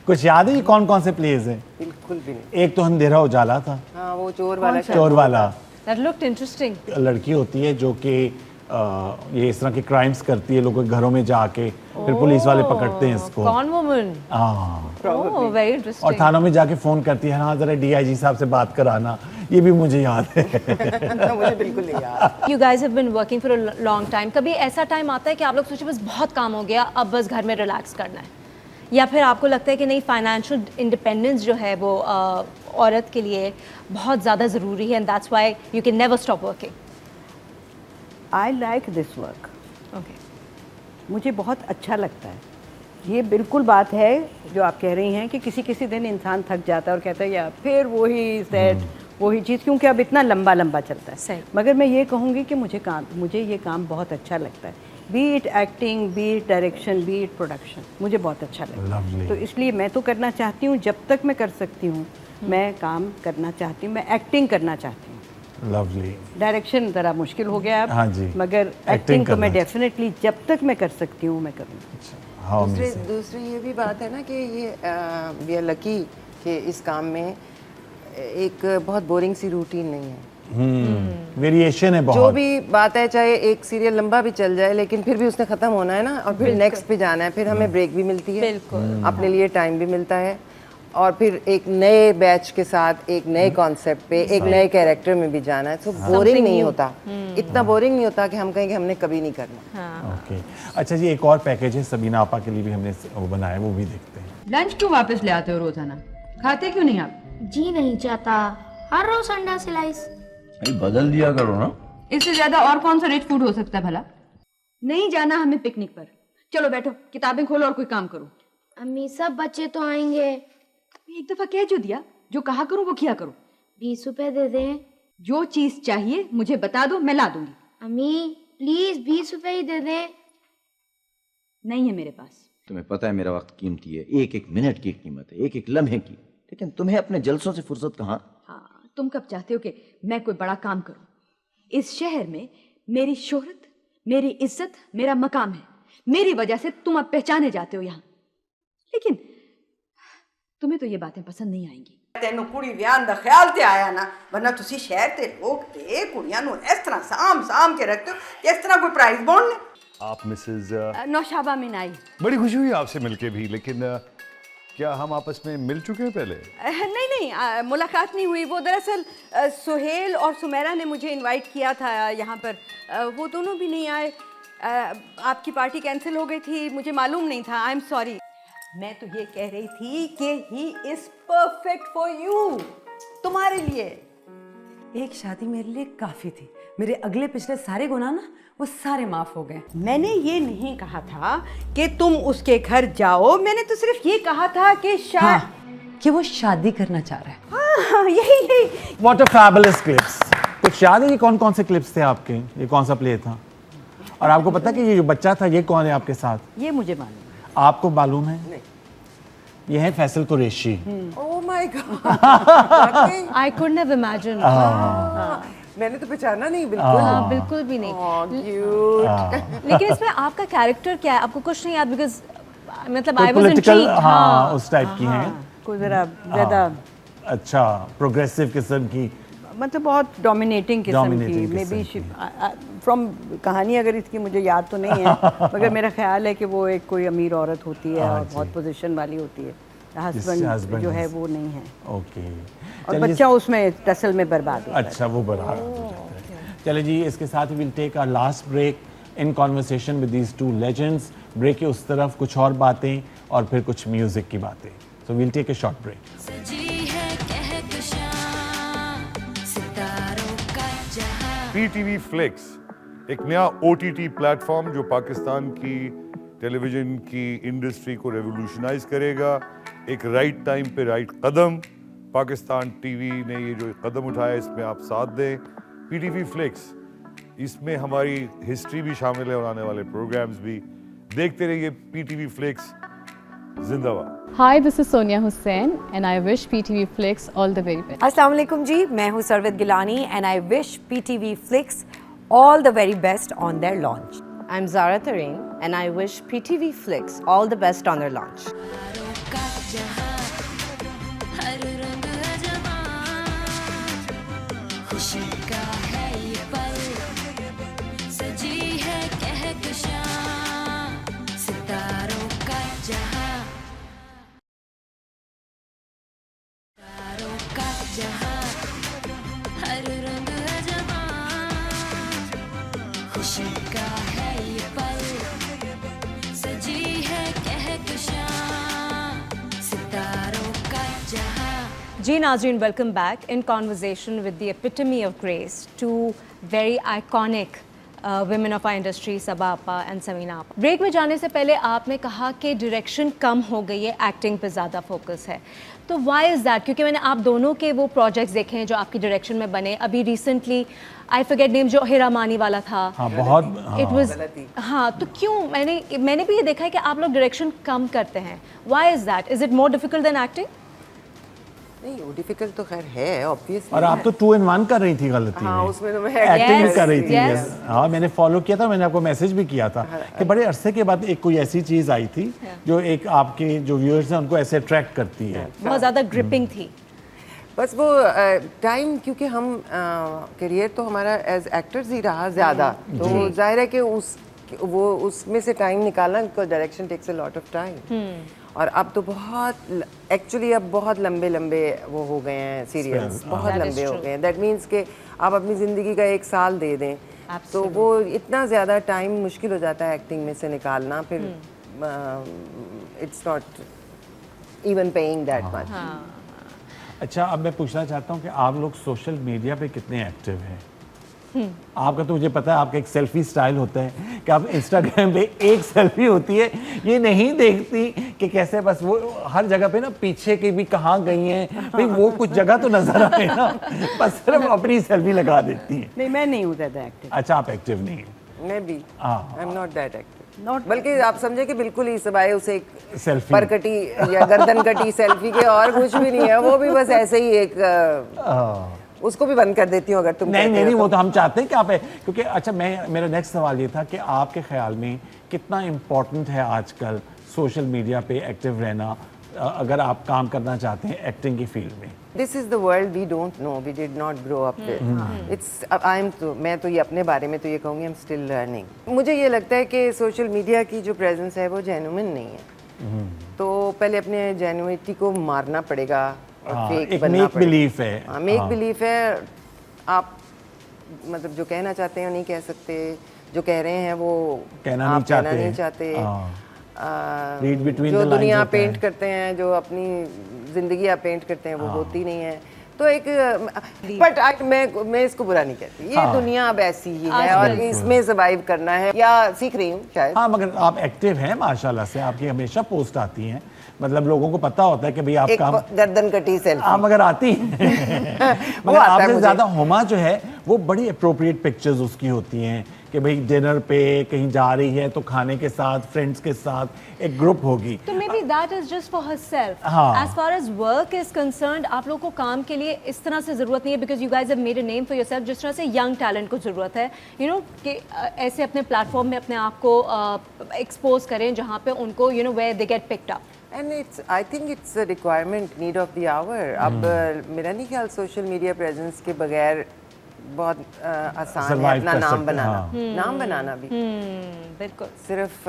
कुछ याद है ये कौन कौन से प्लेज हैं? बिल्कुल भी नहीं। एक तो अंधेरा उजाला था। हाँ, वो चोर वाला। चोर वाला। That looked interesting. लड़की होती है जो कि ये इस तरह के क्राइम्स करती है, लोगों के घरों में जाके फिर पुलिस वाले पकड़ते हैं इसको। कौन वुमन? हाँ, वेरी और इंटरेस्टिंग। थानों में जाके फ़ोन करती है, हाँ ज़रा डीआईजी साहब से बात कराना, ये भी मुझे याद है। मुझे बिल्कुल नहीं याद। You guys have been working for a long time. कभी ऐसा टाइम आता है कि आप लोग सोचे बस बहुत काम हो गया, अब बस घर में रिलैक्स करना है, या फिर आपको लगता है कि नहीं फाइनेंशियल इंडिपेंडेंस जो है वो औरत के लिए बहुत ज़्यादा ज़रूरी है, and that's why you can never stop working? I like this work. Okay, मुझे बहुत अच्छा लगता है। ये बिल्कुल बात है जो आप कह रही हैं कि किसी किसी दिन इंसान थक जाता है और कहता है यार फिर वही सेट वही चीज़, क्योंकि अब इतना लंबा लंबा चलता है। सही। मगर मैं ये कहूँगी कि मुझे ये काम बहुत अच्छा लगता है, B it acting, B it direction, B it production, मुझे बहुत अच्छा लगता है। Lovely. तो इसलिए मैं तो करना चाहती हूँ, जब तक मैं कर सकती हूँ मैं काम करना चाहती हूँ, मैं एक्टिंग करना चाहती हूँ। लवली। डायरेक्शन ज़रा मुश्किल हो गया अब, हाँ जी, मगर एक्टिंग तो मैं डेफिनेटली जब तक मैं कर सकती हूँ मैं करूँगी। दूसरी ये भी बात है ना कि ये वी आर लकी कि इस काम में एक बहुत बोरिंग सी रूटीन नहीं है, वेरिएशन है बहुत। जो भी बात है, चाहे एक सीरियल लंबा भी चल जाए लेकिन फिर भी उसने ख़त्म होना है ना, और फिर नेक्स्ट पे जाना है, फिर हमें ब्रेक भी मिलती है, बिल्कुल अपने लिए टाइम भी मिलता है, और फिर एक नए बैच के साथ एक नए कॉन्सेप्ट पे एक नए कैरेक्टर में भी जाना है, तो बोरिंग नहीं होता, इतना बोरिंग नहीं होता कि हम कहें कि हमने कभी नहीं करना। ओके, अच्छा जी, एक और पैकेज है सबीना आपा के लिए भी हमने वो बनाया, वो भी देखते हैं। लंच क्यों वापस ले आते हो रोजाना? खाते क्यों नहीं आप? जी नहीं चाहता, हर रोज अंडा स्लाइस। बदल दिया करो ना। इससे ज्यादा और कौन सा रिच फूड हो सकता है भला? नहीं जाना हमें पिकनिक पर, चलो बैठो किताबें खोलो और कोई काम करो। अम्मी सब बच्चे तो आएंगे। एक दफा कह जो दिया, जो कहा करूं वो किया करो। 20 रुपए दे दें। जो चीज चाहिए मुझे बता दो, मैं ला दूंगी। अम्मी प्लीज 20 रुपए ही दे दें। नहीं है मेरे पास। तुम्हें पता है मेरा वक्त कीमती है, एक एक मिनट की कीमत है, एक एक लम्हे की, लेकिन तुम्हें अपने जलसों से फुर्सत कहाँ? हाँ, तुम कब चाहते हो कि मैं कोई बड़ा काम करूं? इस शहर में मेरी शोहरत, मेरी इज्जत, मेरा मकाम है, मेरी वजह से तुम अब पहचाने जाते हो यहाँ, लेकिन तुम्हें तो ये बातें पसंद नहीं आएंगी। ਤੈਨੂੰ ਕੁੜੀ ਵਿਆਹਨ ਦਾ ਖਿਆਲ ਤੇ ਆਇਆ ਨਾ, ਵਰਨਾ ਤੁਸੀਂ ਸ਼ਹਿਰ ਤੇ ਲੋਕ ਤੇ ਕੁੜੀਆਂ ਨੂੰ ਇਸ ਤਰ੍ਹਾਂ ਸਾਂਭ ਕੇ ਰੱਖਦੇ ਹੋ ਇਸ ਤਰ੍ਹਾਂ ਕੋਈ ਪ੍ਰਾਈਜ਼ ਬੌਂਡ ਨੇ। आप मिसेज नौशाबा मिनाई। बड़ी खुशी हुई आपसे मिलके भी, लेकिन क्या हम आपस में मिल चुके हैं पहले? नहीं, मुलाकात नहीं हुई। वो दरअसल सुहेल और सुमेरा ने मुझे इनवाइट किया था यहाँ पर, वो दोनों भी नहीं आए। आपकी पार्टी कैंसिल हो गई थी, मुझे मालूम नहीं था, आई एम सॉरी। मैं तो ये कह रही थी कि he is perfect for you, तुम्हारे लिए। एक शादी मेरे लिए काफ़ी थी, मेरे अगले पिछले सारे गुनाह ना वो सारे माफ़ हो गए। मैंने ये नहीं कहा था कि तुम उसके घर जाओ, मैंने तो सिर्फ ये कहा था कि कि वो शादी करना चाह रहा है। हाँ, यही। What a fabulous clips। कुछ याद है कि कौन कौन से क्लिप्स थे आपके, ये कौन सा प्ले था? और आपको पता कि ये जो बच्चा था ये कौन है आपके साथ? ये मुझे मालूम है। आपको मालूम है? नहीं। ये है Faisal Qureshi. Oh my God, I could never imagine. मैंने तो पहचाना नहीं बिल्कुल। बिल्कुल भी नहीं। क्यूट। लेकिन इसमें आपका कैरेक्टर क्या है, आपको कुछ नहीं याद? बिकॉज मतलब आई वाज पॉलिटिकल, इंट्रीग्ड। हाँ, उस टाइप की हैं, कोई जरा ज़्यादा अच्छा प्रोग्रेसिव किस्म की, मतलब बहुत डोमिनेटिंग किस्म की। मे बी फ्रॉम कहानी अगर इसकी मुझे याद तो नहीं है, मगर मेरा ख्याल है कि वो एक कोई अमीर औरत होती है और बहुत पोजीशन वाली होती है, हस्बैंड जो है वो नहीं है। ओके, और बच्चा उसमें टसल में बर्बाद होता है। अच्छा, वो बर्बाद हो जाता है। चले जी, इसके साथ ही will take our last break in conversation with these two legends. Break के उस तरफ कुछ और बातें और फिर कुछ म्यूजिक की बातें। So will take a short break. PTV Flix एक नया OTT प्लेटफॉर्म जो पाकिस्तान की टेलीविज़न की इंडस्ट्री को रेवोल्यूशनाइज करेगा। एक राइट टाइम पे राइट कदम, पाकिस्तान टीवी ने ये जो कदम उठाया इसमें आप साथ दें। PTV Flix, इसमें हमारी हिस्ट्री भी शामिल है और आने वाले प्रोग्राम्स भी। देखते रहिए PTV Flix, जिंदाबाद। Hi, this is Sonia Hussain and I wish PTV Flix all the very best. अस्सलाम वालेकुम जी, मैं हूँ Sarwat Gilani and I wish PTV Flix all the very best on their launch. I'm Zara Tareen and I wish PTV Flix all the best on their launch. खुशी का है ये पल, सजी जी नाज़रीन, welcome back in conversation with the epitome of grace, to very iconic women of our industry, Saba Apa and Samina आपा। Break में जाने से पहले आपने कहा कि डायरेक्शन कम हो गई है, एक्टिंग पे ज़्यादा फोकस है, तो व्हाई इज़ दैट? क्योंकि मैंने आप दोनों के वो प्रोजेक्ट्स देखे हैं जो आपकी डायरेक्शन में बने। अभी रिसेंटली आई फॉरगेट नेम, जो हीरा मानी वाला था, हाँ बहुत इट वाज, हाँ, तो क्यों? मैंने भी ये देखा है कि आप लोग डायरेक्शन कम करते हैं। Why is that? Is it more difficult than acting? नहीं, वो डिफिकल्ट तो खैर है ऑब्वियसली। और आप तो 2 in 1 कर रही थी गलती हाँ, में। उसमें तो मैं एक्टिंग भी कर रही थी। yes. हाँ, मैंने फॉलो किया था, मैंने आपको मैसेज भी किया था कि बड़े अरसे के बाद एक कोई ऐसी चीज़ आई थी जो एक आपके जो व्यूअर्स हैं उनको ऐसे अट्रैक्ट करती है। बहुत ज़्यादा ग्रिपिंग थी। बस वो टाइम, क्योंकि हम करियर तो हमारा एज एक्टर्स ही रहा ज़्यादा, तो जाहिर है कि उसमें से टाइम निकालना, because direction takes a lot of time. और अब तो बहुत एक्चुअली अब बहुत लंबे वो हो गए हैं सीरियल्स, बहुत लंबे हो गए हैं। दैट मीन्स कि आप अपनी ज़िंदगी का 1 साल दे दें तो वो इतना ज़्यादा टाइम मुश्किल हो जाता है एक्टिंग में से निकालना, फिर it's not even paying that much. अच्छा, अब मैं पूछना चाहता हूँ कि आप लोग सोशल मीडिया पे कितने एक्टिव हैं? आपका तो मुझे पता है, आपका एक सेल्फी स्टाइल होता है कि आप इंस्टाग्राम पे एक सेल्फी होती है, ये नहीं देखती कि कैसे बस वो हर जगह पे ना पीछे की भी कहाँ गई हैं, भाई वो कुछ जगह तो नजर आए ना, बस सिर्फ अपनी सेल्फी लगा देती हैं। नहीं, मैं नहीं हूँ ज़्यादा एक्टिव। अच्छा, आप एक्टिव नहीं हैं? मैं भी, I am not that active, बल्कि आप समझे कि बिल्कुल ही सवाए उसे एक सेल्फी परकटी या गर्दन कटी सेल्फी के और कुछ भी नहीं है, वो भी बस ऐसे ही एक उसको भी बंद कर देती हूँ अगर तुम नहीं, वो तो हम चाहते हैं कि आप, क्योंकि अच्छा मेरा नेक्स्ट सवाल ये था कि आपके ख्याल में कितना इम्पोर्टेंट है आजकल सोशल मीडिया पे एक्टिव रहना अगर आप काम करना चाहते हैं एक्टिंग की फील्ड में? This is the world we don't know, we did not grow up with its. मैं तो ये अपने बारे में तो ये कहूँगी, आई एम स्टिल लर्निंग। मुझे ये लगता है कि सोशल मीडिया की जो प्रेजेंस है वो जेन्युइन नहीं है, तो पहले अपने जेन्युइनिटी को मारना पड़ेगा। एक मेक बिलीफ है। हाँ, मेक बिलीफ है। आप मतलब जो कहना चाहते हैं नहीं कह सकते, जो कह रहे हैं वो कहना नहीं चाहते। जो दुनिया पेंट करते हैं, जो अपनी जिंदगी आप पेंट करते हैं, वो होती नहीं है। तो एक बट मैं इसको बुरा नहीं कहती, ये दुनिया अब ऐसी ही है और इसमें सर्वाइव करना है या सीख रही हूँ शायद। हाँ, मगर आप एक्टिव हैं माशाल्लाह से, आपकी हमेशा पोस्ट आती हैं, मतलब लोगों को पता होता है कि भाई आप काम गर्दन कटी सेल्फी। हाँ, मगर आती है मगर आपसे ज़्यादा हुमा जो है वो बड़ी अप्रोप्रिएट पिक्चर्स उसकी होती हैं कि भाई डिनर पे कहीं जा रही है तो खाने के साथ, फ्रेंड्स के साथ एक ग्रुप होगी, तो maybe that is just for herself. हाँ। As far as work is concerned, आप लोगों को काम के लिए इस तरह से ज़रूरत नहीं है, because you guys have made a name for yourself. जिस तरह से यंग टैलेंट को ज़रूरत है, यू नो, कि ऐसे अपने प्लेटफॉर्म में अपने आप को एक्सपोज करें जहाँ पे उनको you know where they get picked up. And it's, I think it's a requirement, need of the hour. अब मेरा नहीं ख्याल सोशल मीडिया प्रेजेंस के बगैर बहुत आसान है अपना नाम बनाना। नाम बनाना भी बिल्कुल, सिर्फ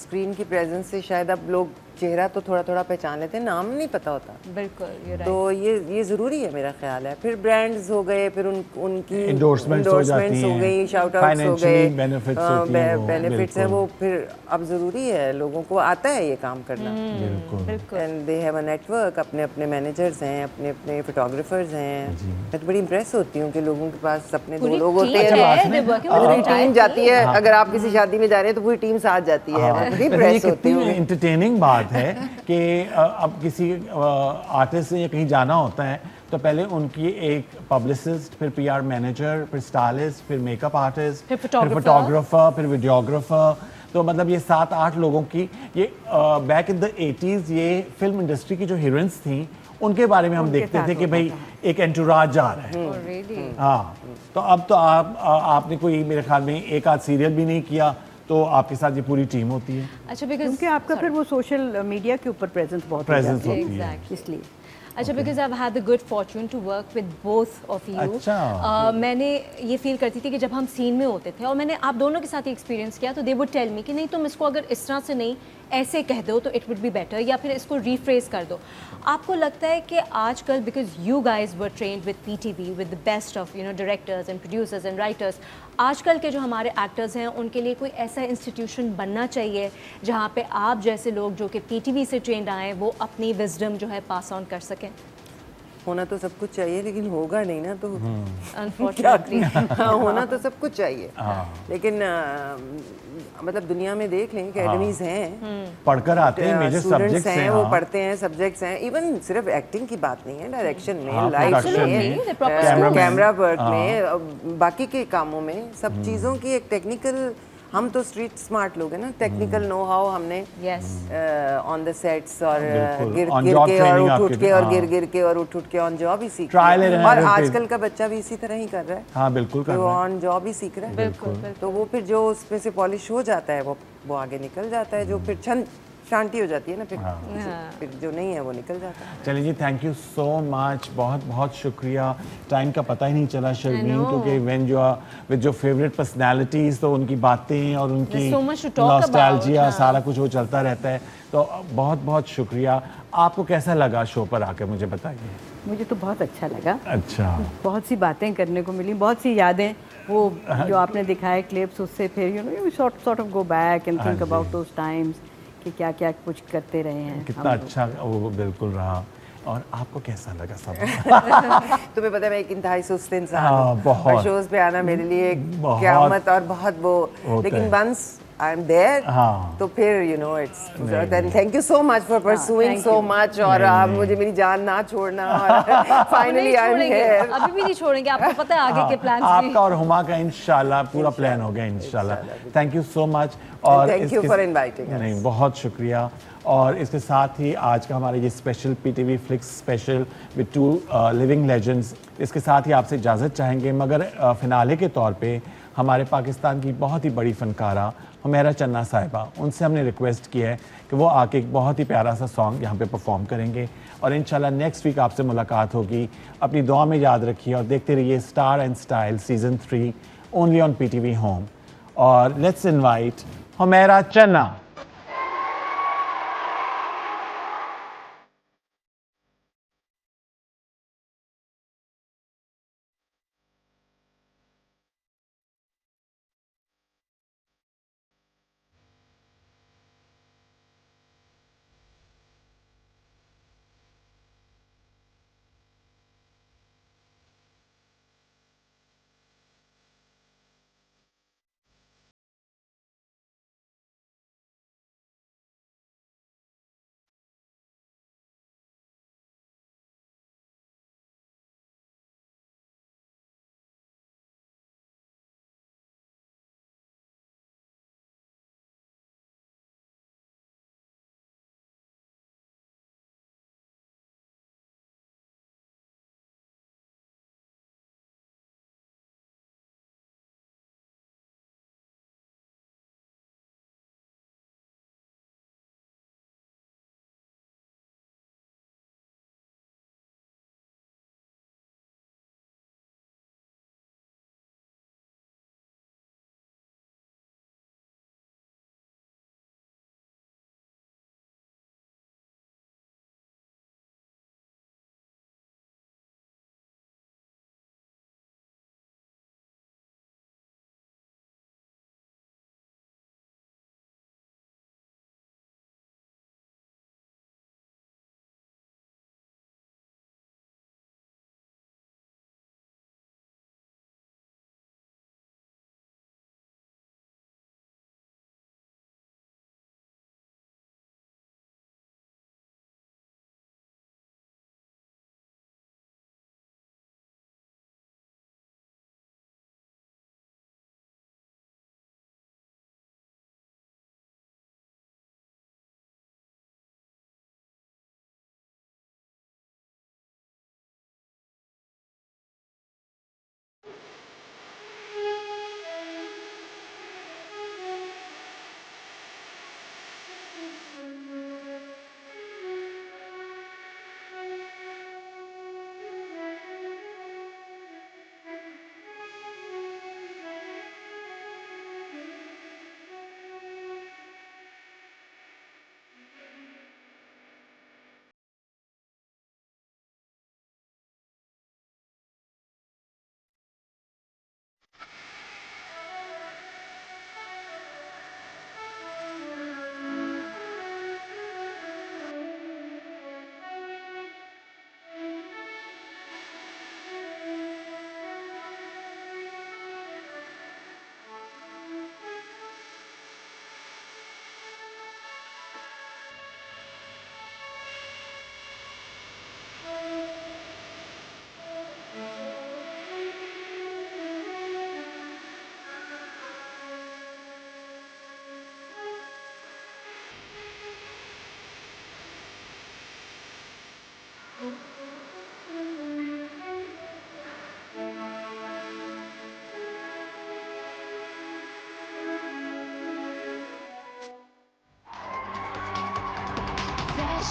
स्क्रीन की प्रेजेंस से शायद अब लोग चेहरा तो थोड़ा थोड़ा पहचान लेते हैं, नाम नहीं पता होता। बिल्कुल, तो ये ज़रूरी है मेरा ख्याल है। फिर ब्रांड्स हो गए, फिर उनकी एंडोर्समेंट्स हो गई, शाउट आउट्स हो गए, बेनिफिट्स हैं, वो फिर अब ज़रूरी है, लोगों को आता है ये काम करना। And they have a network, अपने अपने मैनेजर्स हैं, अपने अपने फोटोग्राफर्स हैं। मैं तो बड़ी इम्प्रेस होती हूँ कि लोगों के पास अपने 2 लोग होते हैं, पूरी टीम जाती है। अगर आप किसी शादी में जा रहे हैं तो पूरी टीम साथ जाती है। बड़ी इम्प्रेस होती हूँ। एंटरटेनिंग बात है कि अब किसी आर्टिस्ट से कहीं जाना होता है तो पहले उनकी एक पब्लिसिस्ट, फिर पीआर मैनेजर, फिर स्टाइलिस्ट, फिर मेकअप आर्टिस्ट, फिर फोटोग्राफर, फिर वीडियोग्राफर, तो मतलब ये 7-8 लोगों की ये बैक इन द 80s ये फिल्म इंडस्ट्री की जो हीरोइंस थी उनके बारे में हम देखते थे कि भाई एक एंटुराज जा रहा है। हाँ, तो अब तो आपने कोई मेरे ख्याल में एक आध सीरियल भी नहीं किया, तो आपके साथ ये पूरी टीम होती है। अच्छा, क्योंकि आपका फिर वो सोशल मीडिया के ऊपर प्रेजेंस बहुत होती है, इसलिए। अच्छा, because I had the good fortune to work with both of you. अच्छा। मैंने ये फील करती थी कि जब हम सीन में होते थे और मैंने आप दोनों के साथ एक्सपीरियंस किया, तो दे वुड टेल मी कि नहीं, तुम इसको अगर इस तरह से नहीं ऐसे कह दो तो इट वुड बी बेटर, या फिर इसको रीफ्रेज कर दो। आपको लगता है कि आजकल, because you guys were trained with PTV with the best of you know directors and producers and writers, आजकल के जो हमारे एक्टर्स हैं उनके लिए कोई ऐसा इंस्टीट्यूशन बनना चाहिए जहाँ पे आप जैसे लोग जो कि पीटीवी से ट्रेंड आए वो अपनी विजडम जो है पास ऑन कर सकें? होना तो सब कुछ चाहिए लेकिन होगा नहीं ना, तो Unfortunately. हाँ, होना तो सब कुछ चाहिए, हाँ। लेकिन मतलब दुनिया में देख लें एकेडमीज हैं, पढ़कर आते हैं, मेजर स्टूडेंट्स सब्जेक्ट्स हैं, वो हाँ। पढ़ते हैं, सब्जेक्ट्स हैं, इवन सिर्फ एक्टिंग की बात नहीं है, डायरेक्शन में, हाँ, लाइफ production में, में, कैमरा वर्क हाँ। में, बाकी के कामों में, सब चीज़ों की एक टेक्निकल, हम तो स्ट्रीट स्मार्ट लोग हैं ना, टेक्निकल नो हाउ हमने ऑन द सेट्स और गिर गिर के और उठ के और गिर के और उठ के ऑन जॉब ही सीख रहे हैं, और आजकल का बच्चा भी इसी तरह ही कर रहा है। हाँ बिल्कुल कर वो रहा है। ऑन जॉब ही सीख रहा है, बिल्कुल। तो वो फिर जो उसमें से पॉलिश हो जाता है वो आगे निकल जाता है, जो फिर छन शांति हो जाती है ना, फिर जो नहीं है वो निकल जाता है। चलिए जी, थैंक यू सो मच, बहुत बहुत शुक्रिया। टाइम का पता ही नहीं चला शर्मीन, क्योंकि when you are with your favourite personalities, तो उनकी बातें और उनकी नॉस्टैल्जिया, सारा कुछ वो चलता रहता है। तो बहुत बहुत शुक्रिया। आपको कैसा लगा शो पर आकर, मुझे बताइए। मुझे तो बहुत अच्छा लगा। अच्छा, बहुत सी बातें करने को मिली, बहुत सी यादें, वो जो आपने दिखाए क्लिप्स, उससे फिर you sort of go back and think about those times कि क्या क्या कुछ करते रहे हैं। कितना अच्छा वो बिल्कुल रहा। और आपको कैसा लगा सब? तुम्हें पता है मैं एक इंतहाई सुस्त इंसान हाँ, हूँ, बहुत। और शोज पे आना मेरे लिए एक बहुत क़यामत और बहुत वो, होता लेकिन है। वंस आई एम देयर, हाँ। तो फिर you know it's, thank you so much for pursuing so much, और आप मुझे मेरी जान ना छोड़ना, और फाइनली आई एम हियर। अभी भी नहीं छोड़ेंगे, आपको पता है आगे के प्लान्स भी। आपका और हुमा का इंशाल्लाह पूरा प्लान हो गया इंशाल्लाह। थैंक यू सो मच, और thank you for inviting us. नहीं, बहुत शुक्रिया। और इसके साथ ही आज का हमारा ये special PTV flix special with 2 living legends, इसके साथ ही आपसे इजाज़त चाहेंगे, मगर फिनाले के तौर पे हमारे पाकिस्तान की बहुत ही बड़ी फनकारा हुमैरा चन्ना साहिबा, उनसे हमने रिक्वेस्ट की है कि वो आके एक बहुत ही प्यारा सा सॉन्ग यहाँ पे परफॉर्म करेंगे, और इंशाल्लाह नेक्स्ट वीक आपसे मुलाकात होगी। अपनी दुआ में याद रखिए और देखते रहिए star and style season 3 only on PTV home. और लेट्स इनवाइट हुमैरा चन्ना।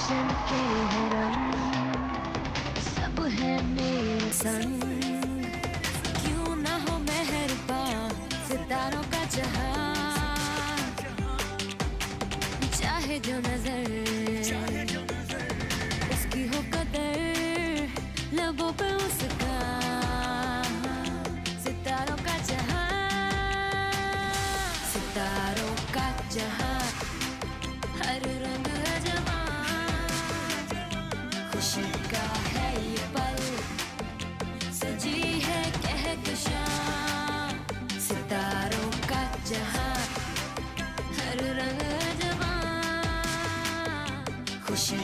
जश्न के है रंग, सब है मेरे संग। क्यों ना हो मेहरबान सितारों का जहां, चाहे जो नजर उसकी हो कदर, लबों पे उसका सितारों का जहां, सितारों का जहां, हर रंग है जवां, खुशी का है ये पल, सजी है कहकशां, सितारों का जहां, हर रंग है जवां, खुशी